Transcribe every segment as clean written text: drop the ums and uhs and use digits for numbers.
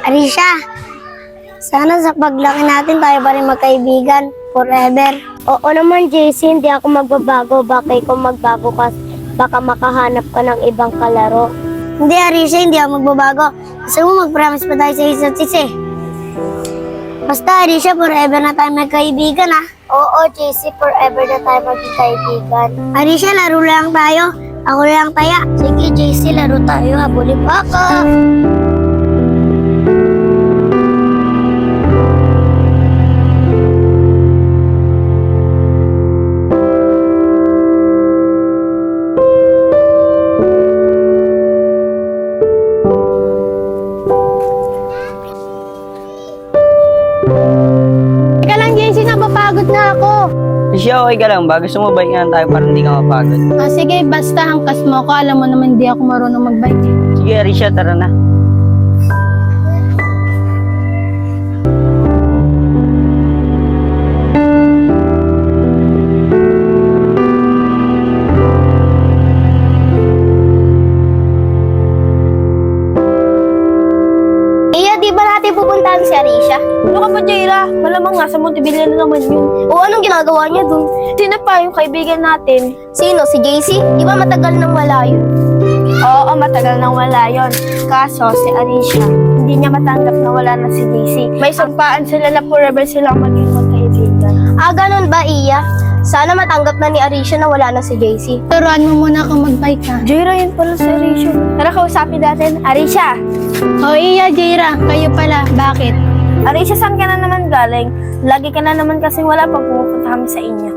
Arisha, sana sa paglaki natin tayo pa rin magkaibigan forever. Oo naman, JC, hindi ako magbabago. Baka ikaw magbago ka, baka makahanap ka ng ibang kalaro. Hindi, Arisha, hindi ako magbabago. Gusto mo mag-promise pa tayo sa isa't isa eh. Basta, Arisha, forever na tayo magkaibigan ah. Oo, JC, forever na tayo maging kaibigan. Arisha, laro lang tayo. Ako lang taya. Sige, JC, laro tayo. Habulin mo ako. Teka lang, JC, napapagod na ako. Siya, okay ka lang ba? Gusto mo bike nga tayo para hindi ka mapagod? Sige, basta angkas mo ako. Alam mo naman, hindi ako marunong magbike eh. Sige, Arisha, tara na. Iya, di ba natin pupuntahan si Arisha? Ano ka ba, Jaira? Malamang nga sa Montebilla na naman yun. O anong ginagawa niya dun? Sino pa yung kaibigan natin? Sino? Si JC? Di ba matagal nang wala yun? Oo, matagal nang wala yon. Kaso, si Arisha, hindi niya matanggap na wala na si JC. May sampaan sila na forever silang maging magkaibigan. Ganun ba, Iya? Sana matanggap na ni Arisha na wala na si JC. Turuan mo muna ako magbike ha. Jaira, yun pala si Arisha. Tara, kausapin natin. Arisha! O iya, Jaira, kayo pala. Bakit? Arisha, saan ka na naman galing? Lagi ka na naman kasi wala pag pumupunta kami sa inyo.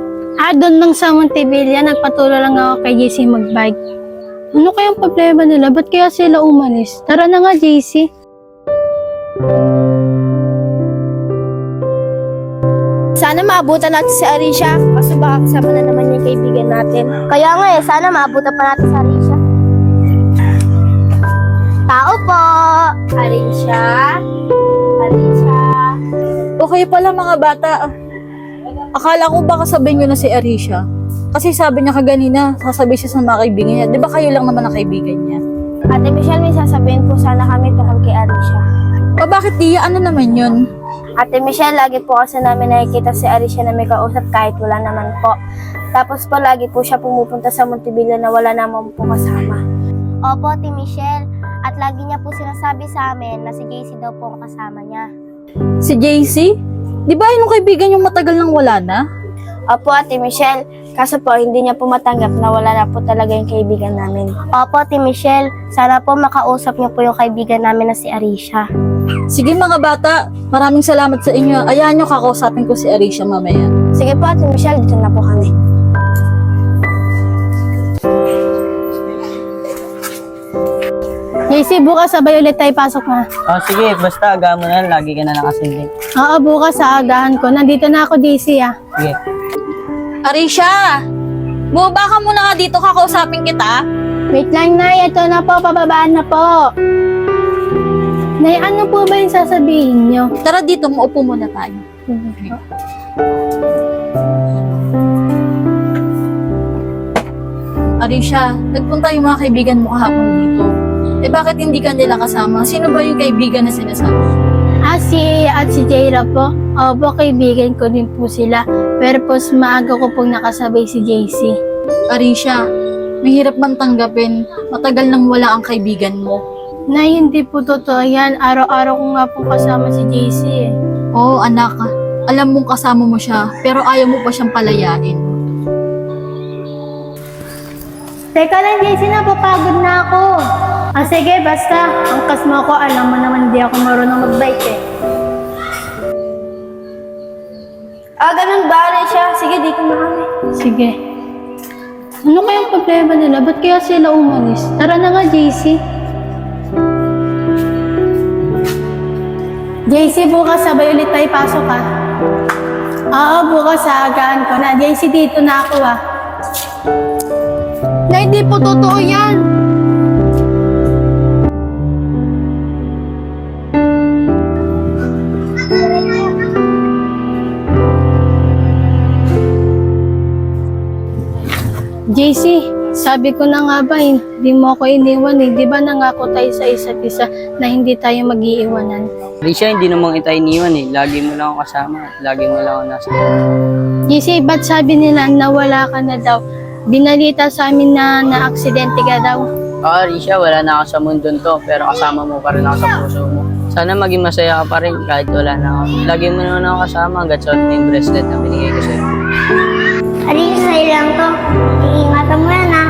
Doon lang sa Montebilla, nagpatulong lang ako kay JC magbike. Ano kayang problema nila? Ba't kaya sila umalis? Tara na nga, JC. Sana maabutan natin si Arisha. Kaso baka kasama na naman yung kaibigan natin. Kaya nga sana maabutan pa natin si Arisha. Tao po! Arisha? Arisha? Okay pala mga bata. Akala ko baka sabihin nyo na si Arisha. Kasi sabi niya kaganina, sasabihin siya sa mga kaibigan niya. Di ba kayo lang naman ang kaibigan niya? Ate Michelle, may sasabihin po sana kami tungkol kay Arisha. O bakit Tia? Ano naman yun? Ate Michelle, lagi po kasi namin nakikita si Arisha na may kausap kahit wala naman po. Tapos po, lagi po siya pumupunta sa Montebilla na wala naman po kasama. Opo, Ate Michelle. At lagi niya po sinasabi sa amin na si JC daw po ang kasama niya. Si JC? Di ba yung kaibigan yung matagal nang wala na? Opo, Ate Michelle. Kaso po, hindi niya po matanggap na wala na po talaga yung kaibigan namin. Opo, Ate Michelle. Sana po makausap niyo po yung kaibigan namin na si Arisha. Sige mga bata, maraming salamat sa inyo. Ayahan nyo kakausapin ko si Arisha mamaya. Sige po, Ate Michelle, dito na po kami. JC, bukas sabay ulit tayo pasok na. Sige, basta aga mo na, lagi ka na nakasindi. Oo, bukas sa agahan ko. Nandito na ako, JC ah. Sige. Arisha! Bumaba ka muna nga dito, kakausapin kita. Wait lang, Nay. Ito na po, pababaan na po. Nay, ano po ba yung sasabihin nyo? Tara dito, maupo muna tayo. Arisha, nagpunta yung mga kaibigan mo kahapon dito. Bakit hindi ka nila kasama? Sino ba yung kaibigan na sinasabi? Si Iya at si Jaira po. Opo, kaibigan ko din po sila. Pero po, maaga ko pong nakasabay si JC. Arisha, mahirap man tanggapin. Matagal nang wala ang kaibigan mo. Nay, hindi po totoo yan. Araw-araw ko nga po kasama si JC eh. Oo, anak. Alam mong kasama mo siya, pero ayaw mo pa siyang palayain. Teka lang, JC, napapagod na ako. Sige, basta. Angkas mo ako. Alam mo naman, hindi ako marunong magbike eh. Ganun ba, Arisha? Sige, dito na kami. Sige. Ano kayang problema nila? Ba't kaya sila umalis? Tara na nga, JC. JC, bukas sabay ulit tayo pasok ha. Oo, bukas sa agahan ko na. JC, dito na ako ha. Na hindi po totoo yan. JC, Sabi ko na nga ba, hindi mo ako iniwan eh. Di ba nangako tayo sa isa't isa na hindi tayo mag-iiwanan? Risha, hindi naman kita iniwan eh. Lagi mo lang ako kasama at lagi mo lang ako nasa. JC, ba't sabi nila na wala ka na daw? Binalita sa amin na na-aksidente ka daw. Oo, Risha, wala na ako sa mundon to, pero kasama mo pa rin ako sa puso mo. Sana maging masaya ka pa rin kahit wala na ako. Lagi mo naman ako kasama hanggat suot mo yung bracelet na binigay ko sa'yo. Arisha, sa'yo lang to. Iingatan mo yan ha.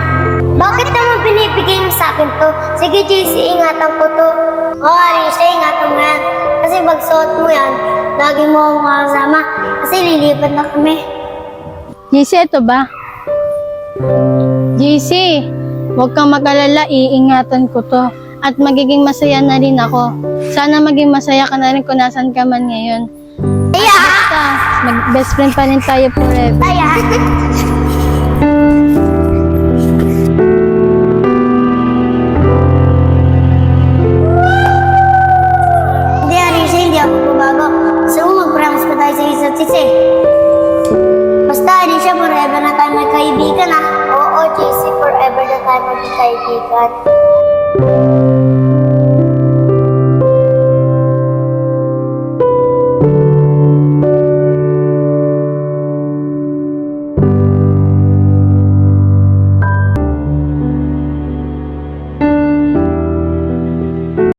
Bakit naman binibigay mo sa akin to? Sige JC, ingatan ko to. Oo Arisha, ingatan mo yan. Kasi pag suot mo yan, lagi mo akong kasama. Kasi lilipat na kami. JC, ito ba? JC, huwag kang mag-alala, iingatan ko to. At magiging masaya na rin ako. Sana maging masaya ka na rin kung nasan ka man ngayon. Kaya! Basta, mag-best friend pa rin tayo forever. Kaya! Hindi Arisha, hindi ako babago. Gusto mo mag-promise pa tayo sa isa't isa eh. Basta Arisha, forever na tayo magkaibigan ah. Oo, JC, forever na tayo magkaibigan.